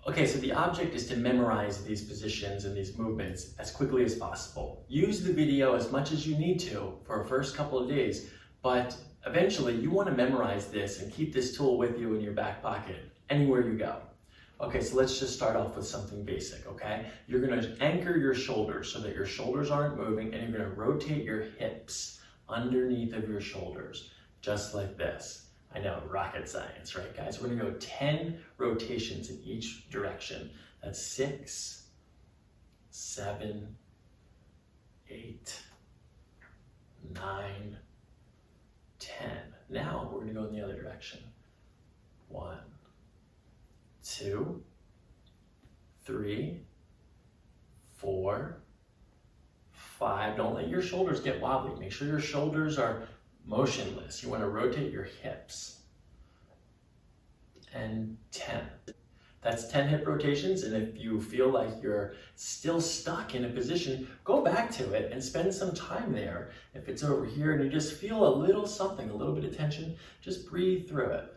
Okay, so the object is to memorize these positions and these movements as quickly as possible. Use the video as much as you need to for the first couple of days, but eventually you want to memorize this and keep this tool with you in your back pocket anywhere you go. Okay, so let's just start off with something basic, okay? You're gonna anchor your shoulders so that your shoulders aren't moving, and you're gonna rotate your hips underneath of your shoulders, just like this. I know, rocket science, right guys? We're gonna go 10 rotations in each direction. That's 6, 7, 8, 9, 10. Now we're gonna go in the other direction. 1, 2, 3, 4, 5. Don't let your shoulders get wobbly. Make sure your shoulders are motionless. You want to rotate your hips. And 10. That's 10 hip rotations, and if you feel like you're still stuck in a position, go back to it and spend some time there. If it's over here and you just feel a little something, a little bit of tension, just breathe through it.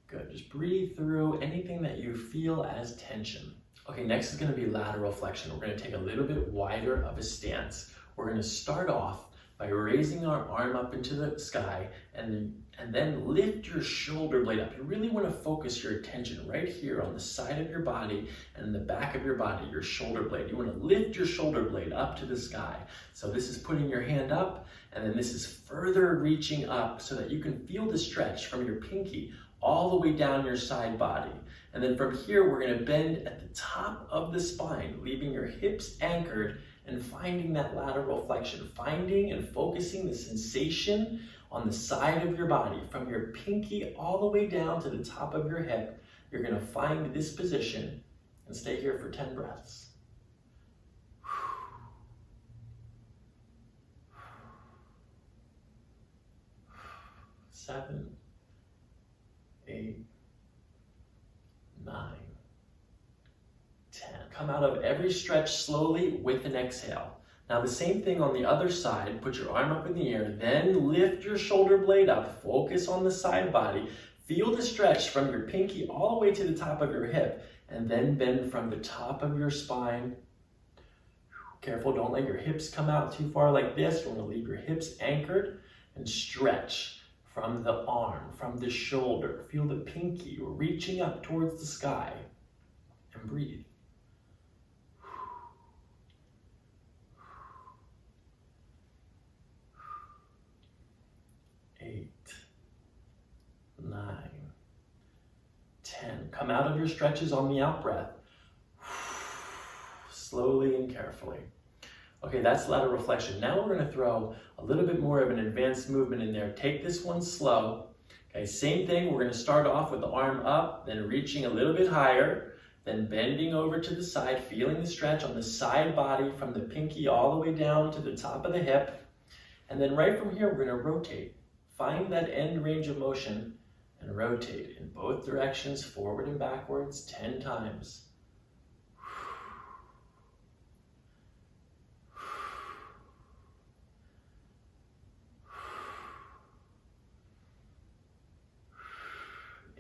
Good, just breathe through anything that you feel as tension. Okay, next is gonna be lateral flexion. We're gonna take a little bit wider of a stance. We're gonna start off by raising our arm up into the sky and then lift your shoulder blade up. You really wanna focus your attention right here on the side of your body and the back of your body, your shoulder blade. You wanna lift your shoulder blade up to the sky. So this is putting your hand up, and then this is further reaching up so that you can feel the stretch from your pinky all the way down your side body. And then from here, we're gonna bend at the top of the spine, leaving your hips anchored and finding that lateral flexion, finding and focusing the sensation on the side of your body, from your pinky all the way down to the top of your hip. You're gonna find this position and stay here for 10 breaths. 7, 8, 9, 10. Come out of every stretch slowly with an exhale. Now the same thing on the other side. Put your arm up in the air, then lift your shoulder blade up. Focus on the side body. Feel the stretch from your pinky all the way to the top of your hip, and then bend from the top of your spine. Careful, don't let your hips come out too far like this. You want to leave your hips anchored and stretch from the arm, from the shoulder. Feel the pinky reaching up towards the sky, and breathe. 8, 9, 10. Come out of your stretches on the out breath. Slowly and carefully. Okay, that's lateral flexion. Now we're gonna throw a little bit more of an advanced movement in there. Take this one slow. Okay, same thing. We're gonna start off with the arm up, then reaching a little bit higher, then bending over to the side, feeling the stretch on the side body from the pinky all the way down to the top of the hip. And then right from here, we're gonna rotate. Find that end range of motion and rotate in both directions, forward and backwards, 10 times.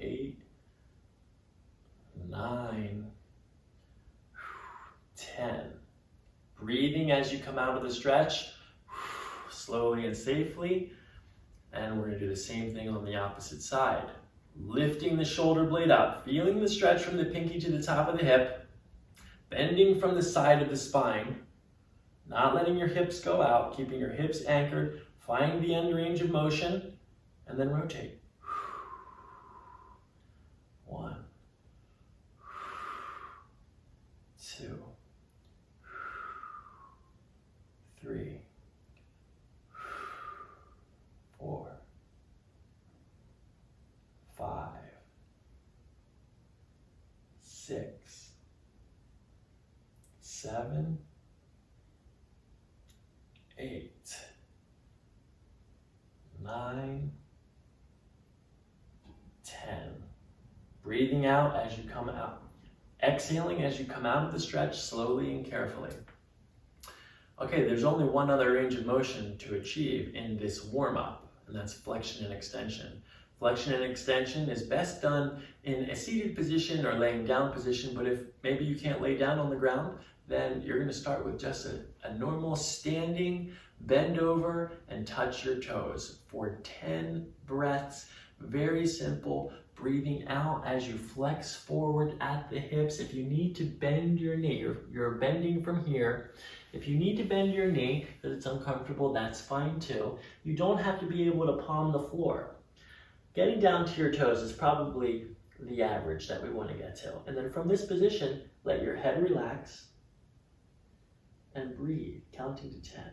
8, 9, 10. Breathing as you come out of the stretch, slowly and safely. And we're gonna do the same thing on the opposite side. Lifting the shoulder blade up, feeling the stretch from the pinky to the top of the hip, bending from the side of the spine, not letting your hips go out, keeping your hips anchored. Find the end range of motion, and then rotate. 1, 2, 3, 4, 5, 6, 7, 8, 9, 10. Breathing out as you come out. Exhaling as you come out of the stretch slowly and carefully. Okay, there's only one other range of motion to achieve in this warm-up, and that's flexion and extension. Flexion and extension is best done in a seated position or laying down position, but if maybe you can't lay down on the ground, then you're going to start with just a normal standing, bend over and touch your toes for 10 breaths. Very simple. Breathing out as you flex forward at the hips. If you need to bend your knee, you're bending from here. If you need to bend your knee because it's uncomfortable, that's fine too. You don't have to be able to palm the floor. Getting down to your toes is probably the average that we want to get to. And then from this position, let your head relax and breathe, counting to 10.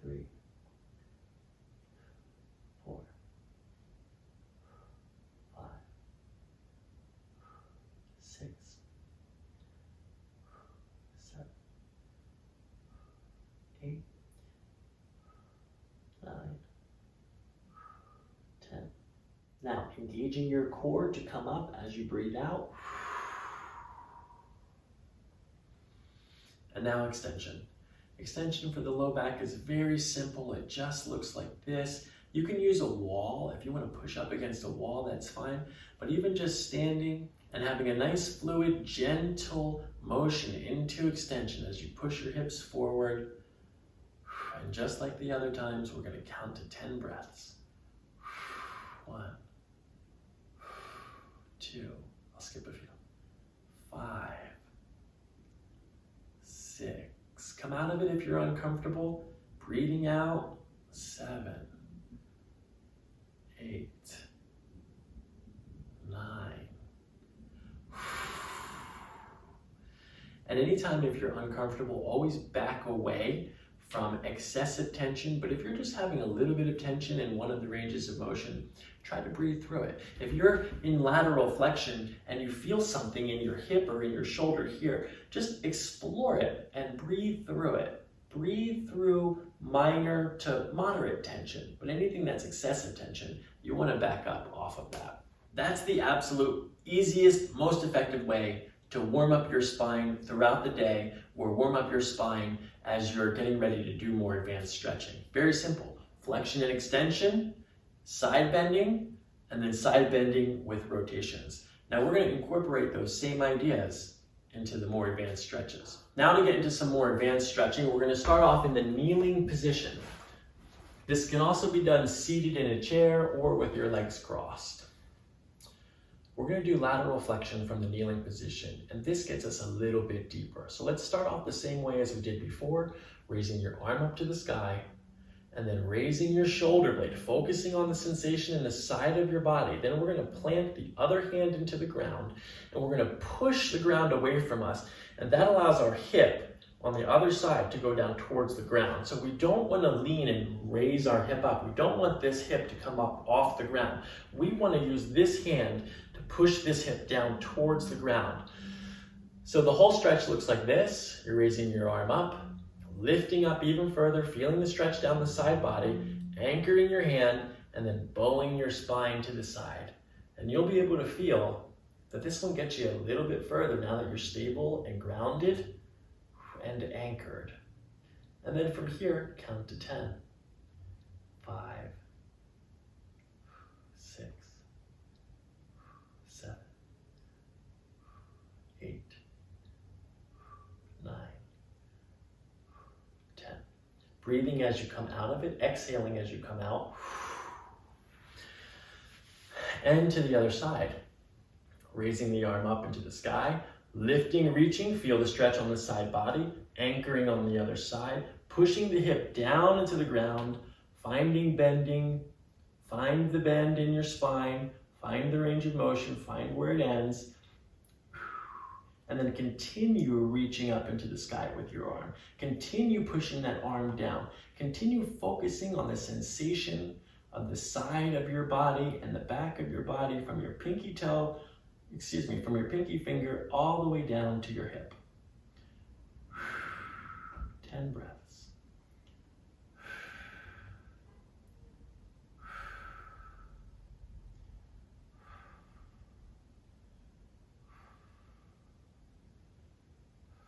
3, 4, 5, 6, 7, 8, 9, 10. Now, engaging your core to come up as you breathe out. And now extension. Extension for the low back is very simple. It just looks like this. You can use a wall. If you want to push up against a wall, that's fine. But even just standing and having a nice fluid, gentle motion into extension as you push your hips forward. And just like the other times, we're going to count to 10 breaths. 1, 2, I'll skip a few. 5, 6. Come out of it if you're uncomfortable. Breathing out. 7, 8, 9. And anytime if you're uncomfortable, always back away from excessive tension. But if you're just having a little bit of tension in one of the ranges of motion, try to breathe through it. If you're in lateral flexion and you feel something in your hip or in your shoulder here, just explore it and breathe through it. Breathe through minor to moderate tension, but anything that's excessive tension, you want to back up off of that. That's the absolute easiest, most effective way to warm up your spine throughout the day, or warm up your spine as you're getting ready to do more advanced stretching. Very simple. Flexion and extension, side bending, and then side bending with rotations. Now we're going to incorporate those same ideas into the more advanced stretches. Now to get into some more advanced stretching, we're going to start off in the kneeling position. This can also be done seated in a chair or with your legs crossed. We're going to do lateral flexion from the kneeling position, and this gets us a little bit deeper. So let's start off the same way as we did before, raising your arm up to the sky, and then raising your shoulder blade, focusing on the sensation in the side of your body. Then we're going to plant the other hand into the ground, and we're going to push the ground away from us, and that allows our hip on the other side to go down towards the ground. So we don't want to lean and raise our hip up. We don't want this hip to come up off the ground. We want to use this hand to push this hip down towards the ground. So the whole stretch looks like this. You're raising your arm up, lifting up even further, feeling the stretch down the side body, anchoring your hand, and then bowing your spine to the side. And you'll be able to feel that this one gets you a little bit further now that you're stable and grounded and anchored. And then from here, count to 10. 5, 6, 7, 8, 9, 10. Breathing as you come out of it, exhaling as you come out. And to the other side. Raising the arm up into the sky, lifting, reaching, feel the stretch on the side body, anchoring on the other side, pushing the hip down into the ground, finding bending, find the bend in your spine, find the range of motion, find where it ends, and then continue reaching up into the sky with your arm. Continue pushing that arm down. Continue focusing on the sensation of the side of your body and the back of your body from your pinky toe, from your pinky finger all the way down to your hip. 10 breaths.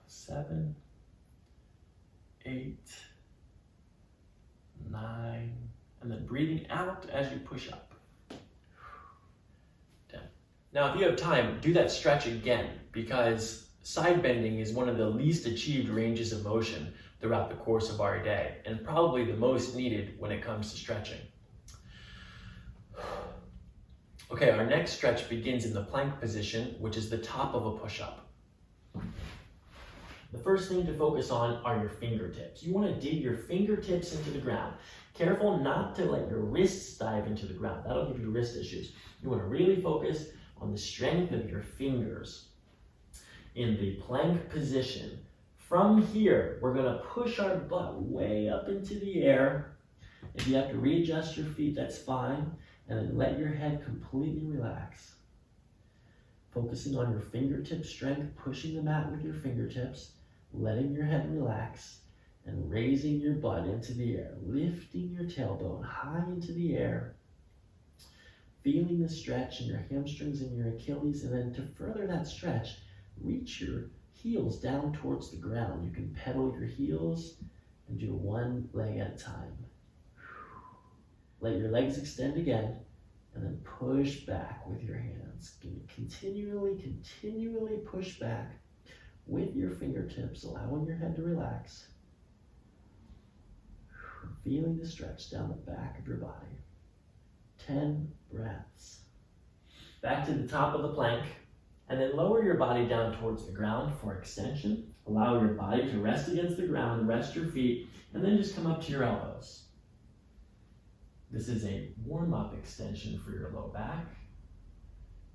Seven, 8, 9, and then breathing out as you push up. 10. Now, if you have time, do that stretch again, because side bending is one of the least achieved ranges of motion throughout the course of our day, and probably the most needed when it comes to stretching. Okay, our next stretch begins in the plank position, which is the top of a push-up. The first thing to focus on are your fingertips. You want to dig your fingertips into the ground. Careful not to let your wrists dive into the ground. That'll give you wrist issues. You want to really focus on the strength of your fingers. In the plank position, from here, we're going to push our butt way up into the air. If you have to readjust your feet, that's fine. And then let your head completely relax. Focusing on your fingertip strength, pushing the mat with your fingertips, letting your head relax, and raising your butt into the air, lifting your tailbone high into the air, feeling the stretch in your hamstrings and your Achilles, and then to further that stretch, reach your heels down towards the ground. You can pedal your heels and do one leg at a time. Let your legs extend again, and then push back with your hands. Continually push back with your fingertips, allowing your head to relax. Feeling the stretch down the back of your body. 10 breaths. Back to the top of the plank, and then lower your body down towards the ground for extension. Allow your body to rest against the ground, rest your feet, and then just come up to your elbows. This is a warm-up extension for your low back.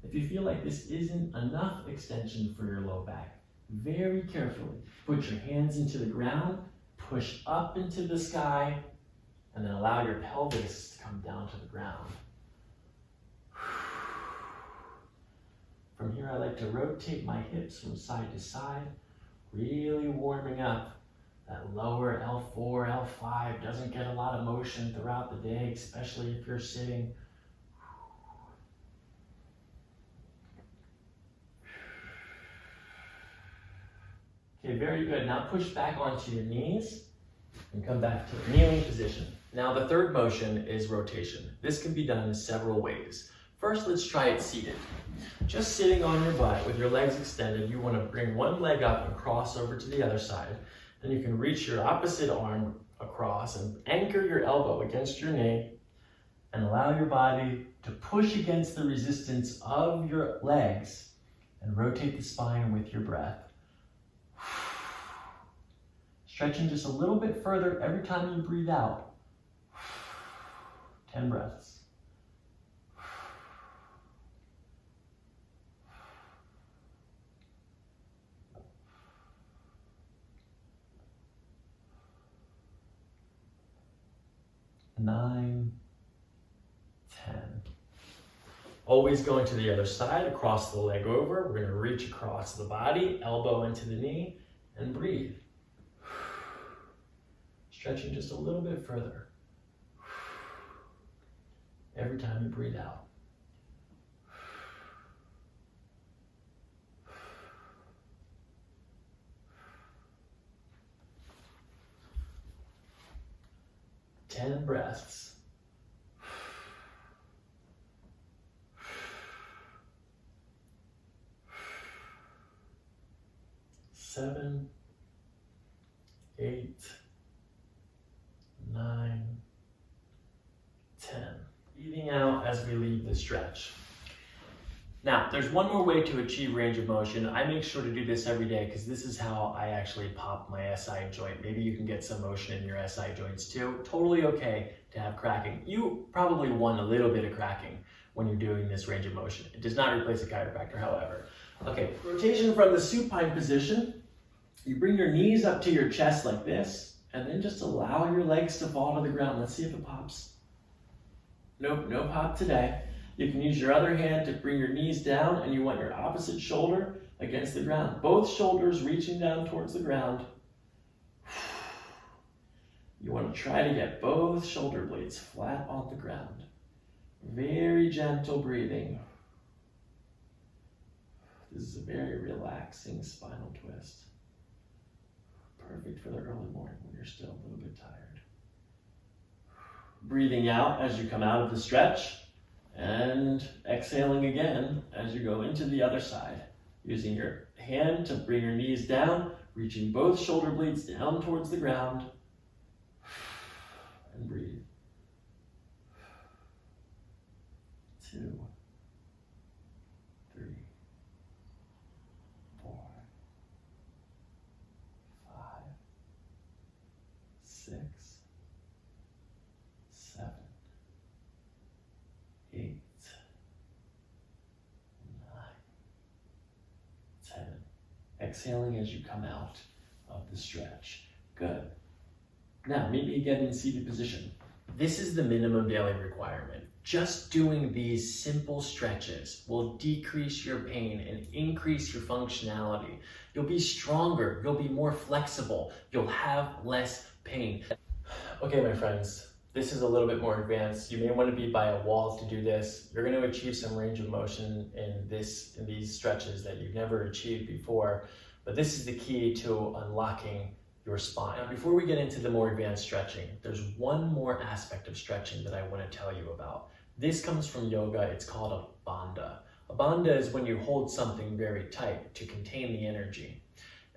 If you feel like this isn't enough extension for your low back, very carefully put your hands into the ground, push up into the sky, and then allow your pelvis to come down to the ground. From here, I like to rotate my hips from side to side, really warming up. That lower L4, L5 doesn't get a lot of motion throughout the day, especially if you're sitting. Okay, very good. Now push back onto your knees and come back to the kneeling position. Now the third motion is rotation. This can be done in several ways. First, let's try it seated. Just sitting on your butt with your legs extended, you want to bring one leg up and cross over to the other side. Then you can reach your opposite arm across and anchor your elbow against your knee and allow your body to push against the resistance of your legs and rotate the spine with your breath. Stretching just a little bit further every time you breathe out. 10 breaths. Nine, 10. Always going to the other side, across the leg over. We're going to reach across the body, elbow into the knee, and breathe. Stretching just a little bit further. Every time you breathe out. Ten breaths. Seven, 8, 9, 10. Breathing out as we leave the stretch. Now, there's one more way to achieve range of motion. I make sure to do this every day because this is how I actually pop my SI joint. Maybe you can get some motion in your SI joints too. Totally okay to have cracking. You probably want a little bit of cracking when you're doing this range of motion. It does not replace a chiropractor, however. Okay, rotation from the supine position. You bring your knees up to your chest like this, and then just allow your legs to fall to the ground. Let's see if it pops. Nope, no pop today. You can use your other hand to bring your knees down, and you want your opposite shoulder against the ground. Both shoulders reaching down towards the ground. You want to try to get both shoulder blades flat on the ground. Very gentle breathing. This is a very relaxing spinal twist. Perfect for the early morning when you're still a little bit tired. Breathing out as you come out of the stretch, and exhaling again as you go into the other side. Using your hand to bring your knees down, reaching both shoulder blades down towards the ground. And breathe. 2, 3, 4, 5, 6, 7, 8, 9, 10. Exhaling as you come out of the stretch. Good. Now, maybe you get in seated position. This is the minimum daily requirement. Just doing these simple stretches will decrease your pain and increase your functionality. You'll be stronger, you'll be more flexible, you'll have less pain. Okay, my friends, this is a little bit more advanced. You may want to be by a wall to do this. You're going to achieve some range of motion in these stretches that you've never achieved before, but this is the key to unlocking your spine. Now, before we get into the more advanced stretching, there's one more aspect of stretching that I want to tell you about. This comes from yoga. It's called a bandha. A bandha is when you hold something very tight to contain the energy.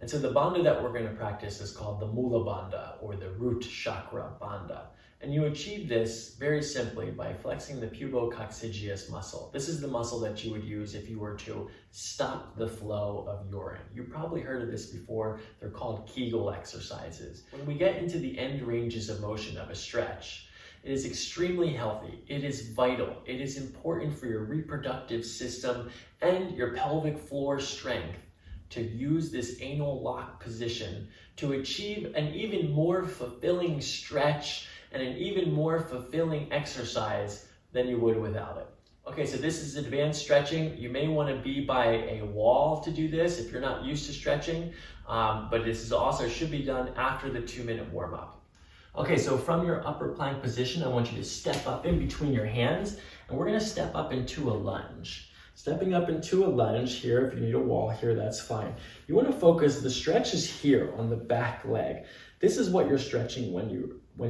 And so the bandha that we're going to practice is called the Mula Bandha, or the root chakra bandha. And you achieve this very simply by flexing the pubococcygeus muscle. This is the muscle that you would use if you were to stop the flow of urine. You've probably heard of this before. They're called Kegel exercises. When we get into the end ranges of motion of a stretch, it is extremely healthy. It is vital. It is important for your reproductive system and your pelvic floor strength to use this anal lock position to achieve an even more fulfilling stretch and an even more fulfilling exercise than you would without it. Okay, so this is advanced stretching. You may want to be by a wall to do this if you're not used to stretching, but this is also should be done after the 2-minute warm-up. Okay, so from your upper plank position, I want you to step up in between your hands, and we're going to step up into a lunge. Stepping up into a lunge here, if you need a wall here, that's fine. You want to focus, the stretch is here on the back leg. This is what you're stretching when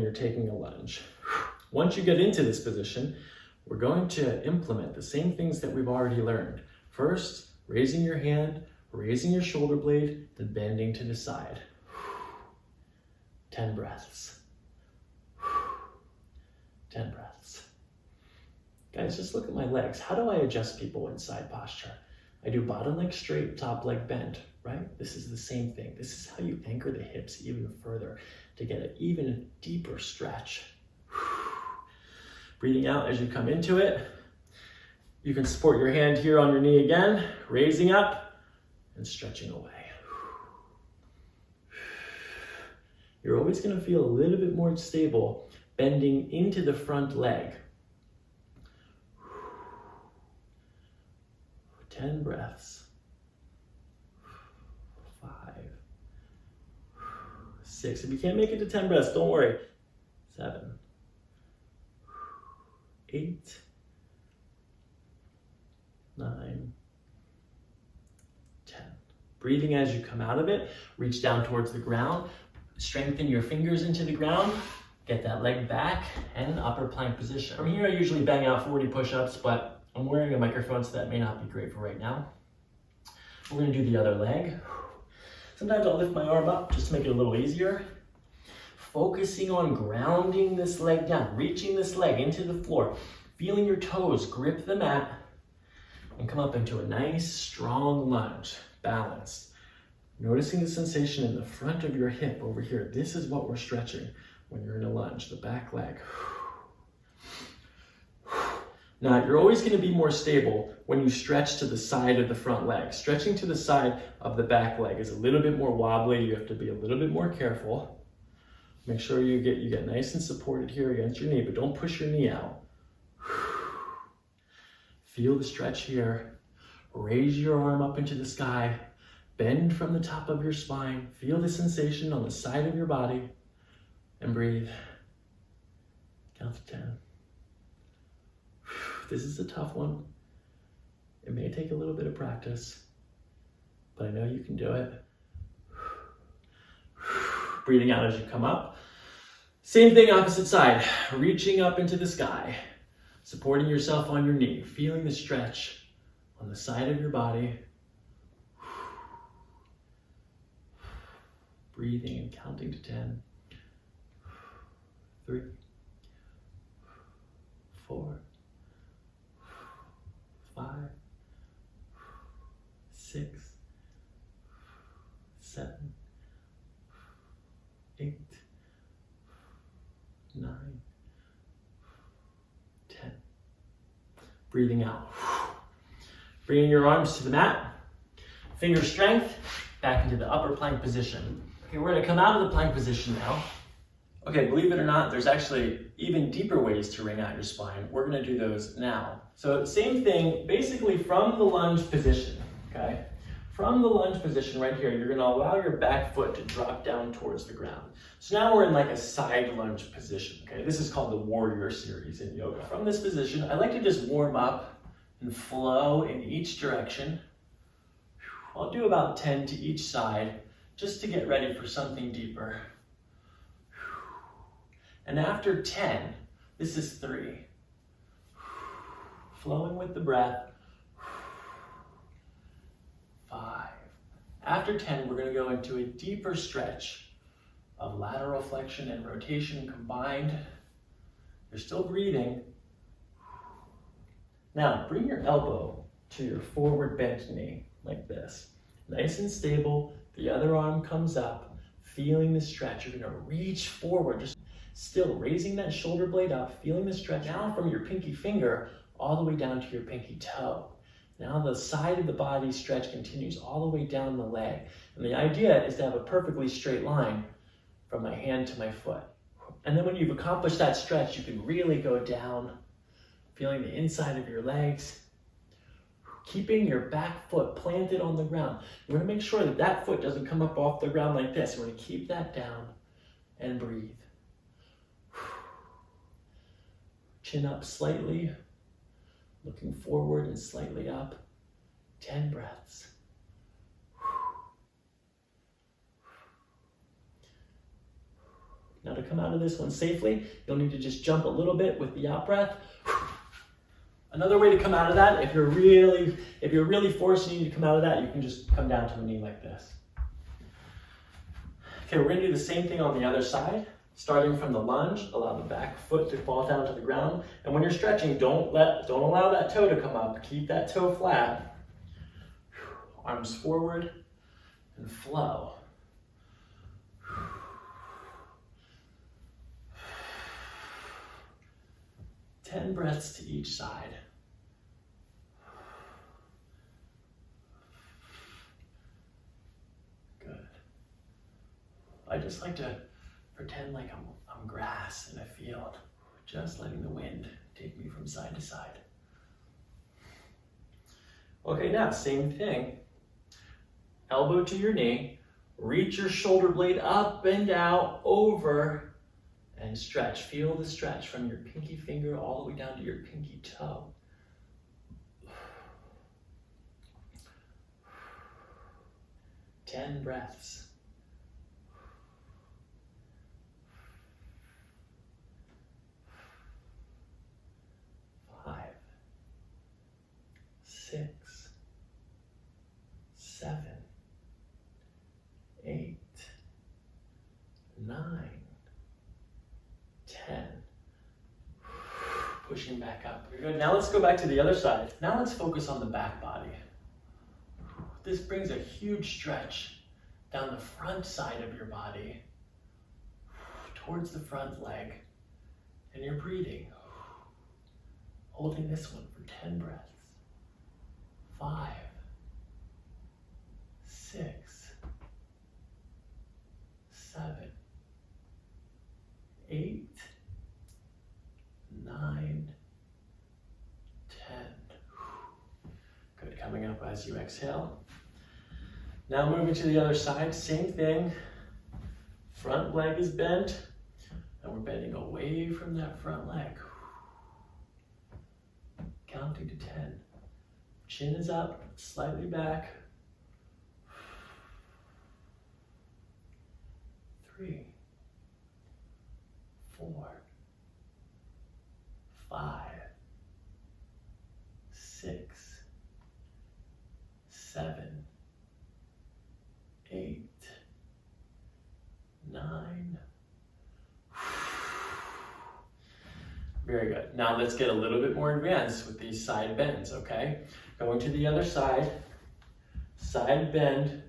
you're taking a lunge. Once you get into this position, we're going to implement the same things that we've already learned. First, raising your hand, raising your shoulder blade, then bending to the side. 10 breaths. 10 breaths. Guys, just look at my legs. How do I adjust people in side posture? I do bottom leg straight, top leg bent, right? This is the same thing. This is how you anchor the hips even further to get an even deeper stretch. Breathing out as you come into it. You can support your hand here on your knee again, raising up and stretching away. You're always going to feel a little bit more stable bending into the front leg. 10 breaths. 5, 6. If you can't make it to 10 breaths, don't worry. 7, 8, 9, 10. Breathing as you come out of it, reach down towards the ground, strengthen your fingers into the ground, get that leg back, and upper plank position. From here, I usually bang out 40 push-ups, but I'm wearing a microphone, so that may not be great for right now. We're gonna do the other leg. Sometimes I'll lift my arm up just to make it a little easier. Focusing on grounding this leg down, reaching this leg into the floor, feeling your toes grip the mat, and come up into a nice, strong lunge, balanced. Noticing the sensation in the front of your hip over here. This is what we're stretching when you're in a lunge, the back leg. Now, you're always going to be more stable when you stretch to the side of the front leg. Stretching to the side of the back leg is a little bit more wobbly. You have to be a little bit more careful. Make sure you get nice and supported here against your knee, but don't push your knee out. Feel the stretch here. Raise your arm up into the sky. Bend from the top of your spine. Feel the sensation on the side of your body. And breathe. Count to 10. This is a tough one. It may take a little bit of practice, but I know you can do it. Breathing out as you come up. Same thing, opposite side. Reaching up into the sky, supporting yourself on your knee, feeling the stretch on the side of your body. Breathing and counting to 10. 3, 4, 5, 6, 7, 8, 9, 10. Breathing out. Bringing your arms to the mat. Finger strength, back into the upper plank position. Okay, we're gonna come out of the plank position now. Okay, believe it or not, there's actually even deeper ways to wring out your spine. We're gonna do those now. So same thing, basically from the lunge position, okay? From the lunge position right here, you're gonna allow your back foot to drop down towards the ground. So now we're in like a side lunge position, okay? This is called the warrior series in yoga. From this position, I like to just warm up and flow in each direction. I'll do about 10 to each side, just to get ready for something deeper. And after 10, this is 3. Flowing with the breath. 5. After 10, we're going to go into a deeper stretch of lateral flexion and rotation combined. You're still breathing. Now, bring your elbow to your forward bent knee, like this. Nice and stable. The other arm comes up, feeling the stretch. You're going to reach forward, just still raising that shoulder blade up, feeling the stretch down from your pinky finger all the way down to your pinky toe. Now the side of the body stretch continues all the way down the leg. And the idea is to have a perfectly straight line from my hand to my foot. And then when you've accomplished that stretch, you can really go down, feeling the inside of your legs, keeping your back foot planted on the ground. We're going to make sure that that foot doesn't come up off the ground like this. We're going to keep that down and breathe. Chin up slightly, looking forward and slightly up. 10 breaths. Now to come out of this one safely, you'll need to just jump a little bit with the out breath. Another way to come out of that, if you're really forcing you to come out of that, you can just come down to a knee like this. Okay, we're going to do the same thing on the other side. Starting from the lunge, allow the back foot to fall down to the ground. And when you're stretching, don't allow that toe to come up. Keep that toe flat. Arms forward and flow. Ten breaths to each side. Good. I just like to pretend like I'm grass in a field, just letting the wind take me from side to side. Okay, now same thing. Elbow to your knee, reach your shoulder blade up and out, over, and stretch. Feel the stretch from your pinky finger all the way down to your pinky toe. 10 breaths. 5, 6, 7, 8, 9, 10. Pushing back up. You're good. Now let's go back to the other side. Now let's focus on the back body. This brings a huge stretch down the front side of your body towards the front leg. And you're breathing. Holding this one for 10 breaths. 5, 6, 7, 8, 9, 10. Good, coming up as you exhale. Now moving to the other side, same thing. Front leg is bent, and we're bending away from that front leg. Counting to 10. Chin is up, slightly back. 3, 4, 5, 6, 7, 8, 9. Very good. Now let's get a little bit more advanced with these side bends, okay? Going to the other side, side bend.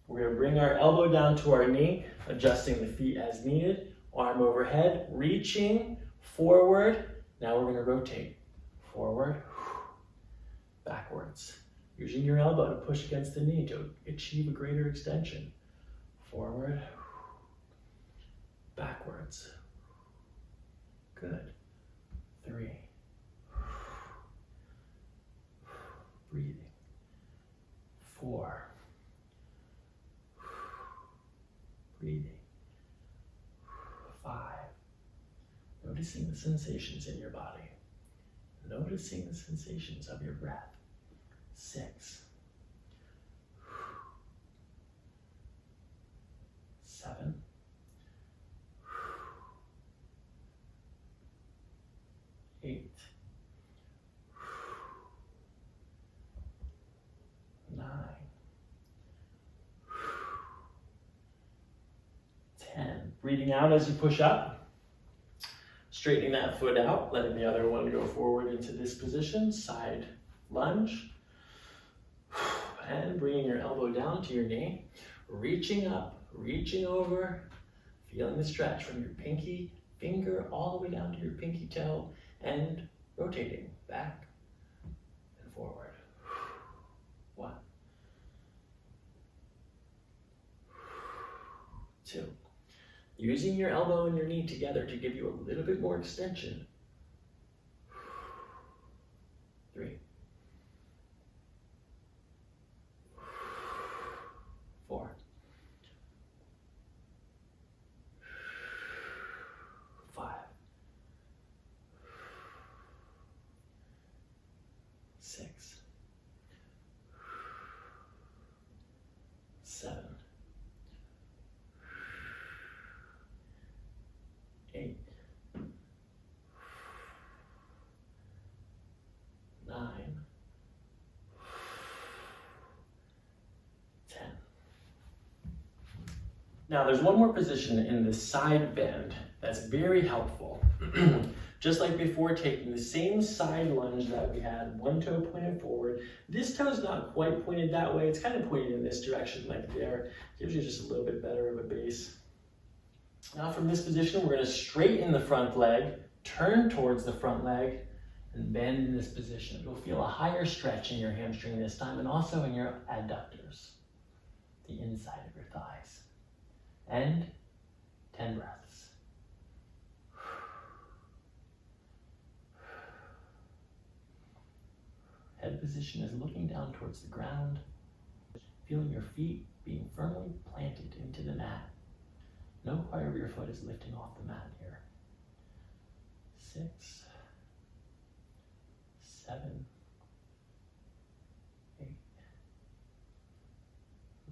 We're going to bring our elbow down to our knee, adjusting the feet as needed. Arm overhead, reaching forward. Now we're going to rotate forward, backwards. Using your elbow to push against the knee to achieve a greater extension. Forward, backwards. Good. 3. Breathing. 4. Breathing. 5. Noticing the sensations in your body. Noticing the sensations of your breath. 6. 7. 8. 9. 10. Breathing out as you push up. Straightening that foot out, letting the other one go forward into this position. Side lunge. And bringing your elbow down to your knee. Reaching up, reaching over. Feeling the stretch from your pinky finger all the way down to your pinky toe. And rotating back and forward. 1. 2. Using your elbow and your knee together to give you a little bit more extension. 3. 4. 5. 6. 7. 8. 9. 10. Now there's one more position in the side bend that's very helpful. Just like before, taking the same side lunge that we had, one toe pointed forward. This toe's not quite pointed that way. It's kind of pointed in this direction like there. Gives you just a little bit better of a base. Now from this position, we're going to straighten the front leg, turn towards the front leg, and bend in this position. You'll feel a higher stretch in your hamstring this time, and also in your adductors, the inside of your thighs. And 10 breaths. Head position is looking down towards the ground, feeling your feet being firmly planted into the mat. No part of your foot is lifting off the mat here. 6, 7, 8,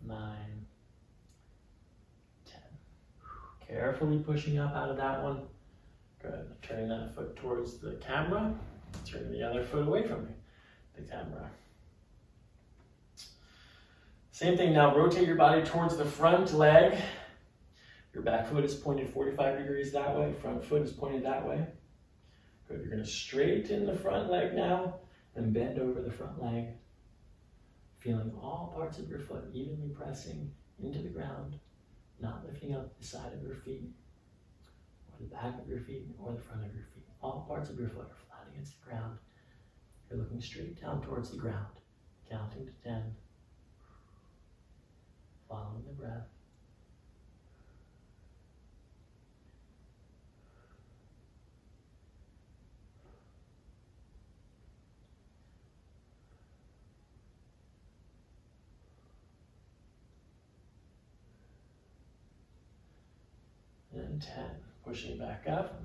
9, 10. Carefully pushing up out of that one. Good. Turning that foot towards the camera. Turning the other foot away from the camera. Same thing now. Rotate your body towards the front leg. Your back foot is pointed 45 degrees that way. Front foot is pointed that way. Good. You're going to straighten the front leg now and bend over the front leg. Feeling all parts of your foot evenly pressing into the ground, not lifting up the side of your feet, or the back of your feet, or the front of your feet. All parts of your foot are flat against the ground. You're looking straight down towards the ground, counting to 10. Following the breath. And 10. Pushing back up,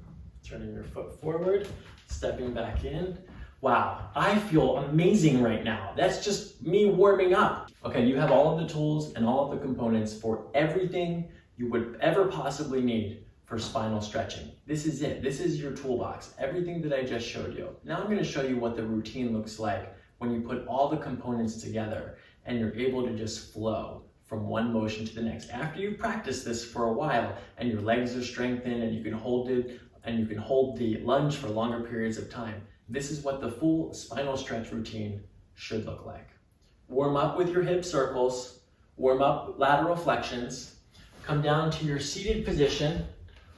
turning your foot forward, stepping back in. Wow, I feel amazing right now. That's just me warming up. Okay, you have all of the tools and all of the components for everything you would ever possibly need for spinal stretching. This is it. This is your toolbox. Everything that I just showed you. Now I'm going to show you what the routine looks like when you put all the components together and you're able to just flow from one motion to the next. After you practice this for a while and your legs are strengthened and you can hold it and you can hold the lunge for longer periods of time, this is what the full spinal stretch routine should look like. Warm up with your hip circles, warm up lateral flexions, come down to your seated position,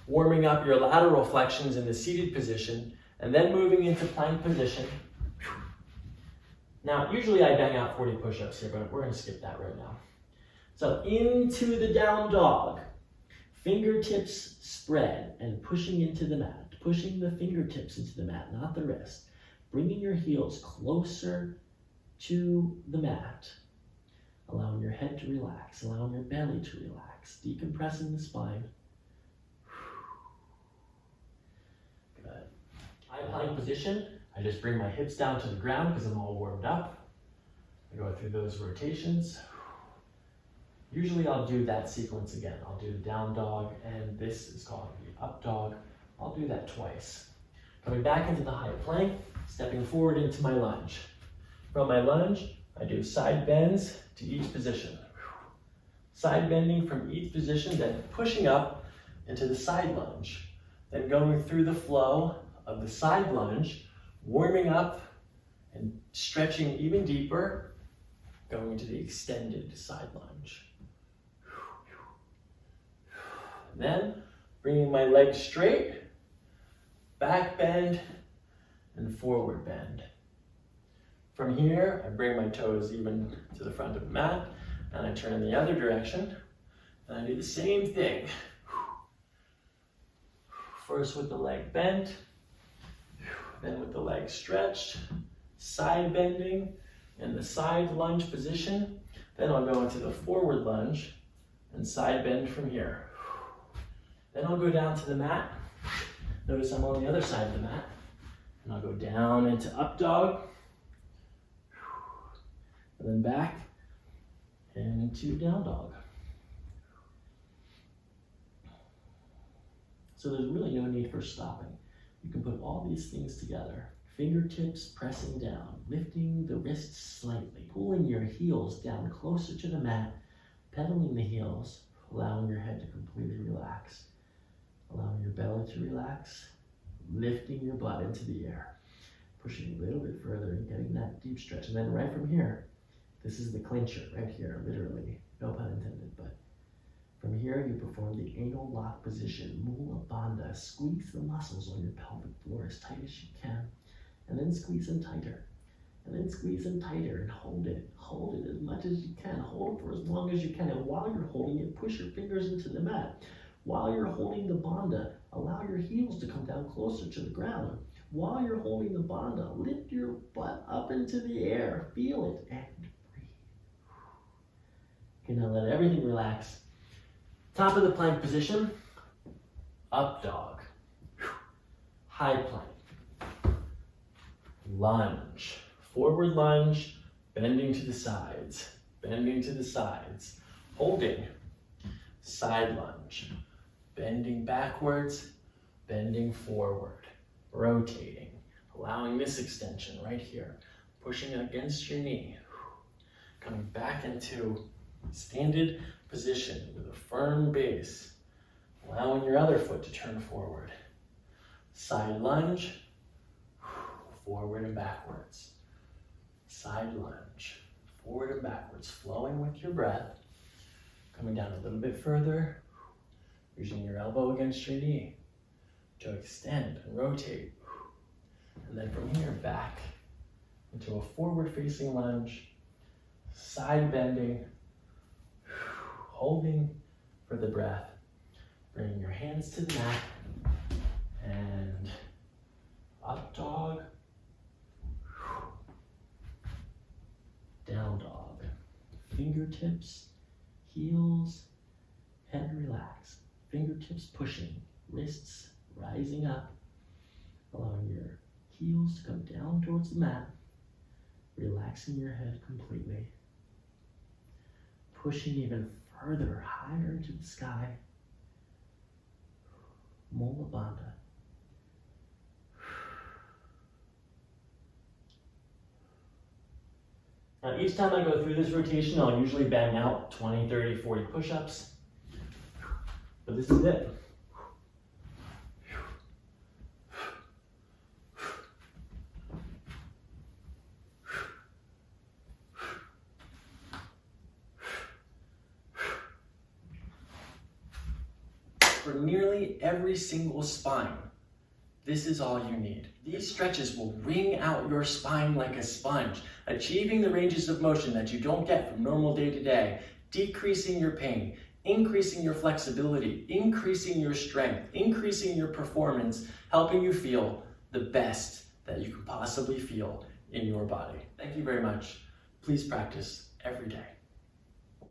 warming up your lateral flexions in the seated position, and then moving into plank position. Now, usually I bang out 40 push-ups here, but we're gonna skip that right now. So into the down dog, fingertips spread and pushing into the mat, pushing the fingertips into the mat, not the wrist, bringing your heels closer to the mat, allowing your head to relax, allowing your belly to relax, decompressing the spine. Good. High plank position, I just bring my hips down to the ground because I'm all warmed up. I go through those rotations. Usually I'll do that sequence again. I'll do the down dog, and this is called the up dog. I'll do that twice. Coming back into the high plank, stepping forward into my lunge. From my lunge, I do side bends to each position. Side bending from each position, then pushing up into the side lunge. Then going through the flow of the side lunge, warming up and stretching even deeper, going into the extended side lunge. Then bringing my legs straight, back bend, and forward bend. From here, I bring my toes even to the front of the mat, and I turn in the other direction, and I do the same thing. First with the leg bent, then with the leg stretched, side bending in the side lunge position. Then I'll go into the forward lunge and side bend from here. Then I'll go down to the mat. Notice I'm on the other side of the mat. And I'll go down into up dog. And then back into down dog. So there's really no need for stopping. You can put all these things together. Fingertips pressing down, lifting the wrists slightly, pulling your heels down closer to the mat, pedaling the heels, allowing your head to completely relax, allowing your belly to relax, lifting your butt into the air, pushing a little bit further and getting that deep stretch. And then right from here, this is the clincher right here, literally, no pun intended, but from here you perform the anal lock position, Mula Bandha. Squeeze the muscles on your pelvic floor as tight as you can, and then squeeze them tighter, and then squeeze them tighter, and hold it as much as you can, hold it for as long as you can, and while you're holding it, push your fingers into the mat. While you're holding the bandha, allow your heels to come down closer to the ground. While you're holding the bandha, lift your butt up into the air, feel it, and breathe. Okay, now let everything relax. Top of the plank position, up dog, high plank, lunge, forward lunge, bending to the sides, holding, side lunge, bending backwards, bending forward, rotating, allowing this extension right here, pushing against your knee, coming back into standard position with a firm base, allowing your other foot to turn forward. Side lunge, forward and backwards. Side lunge, forward and backwards, flowing with your breath. Coming down a little bit further, using your elbow against your knee to extend and rotate. And then from here, back into a forward-facing lunge, side bending, holding for the breath, bringing your hands to the mat, and up dog, down dog, fingertips, heels, head relaxed, fingertips pushing, wrists rising up, allowing your heels to come down towards the mat, relaxing your head completely, pushing even further, higher into the sky, Mula Bandha. Now each time I go through this rotation, I'll usually bang out 20, 30, 40 push-ups. But this is it. For nearly every single spine, this is all you need. These stretches will wring out your spine like a sponge, achieving the ranges of motion that you don't get from normal day-to-day, decreasing your pain, increasing your flexibility, increasing your strength, increasing your performance, helping you feel the best that you can possibly feel in your body. Thank you very much. Please practice every day.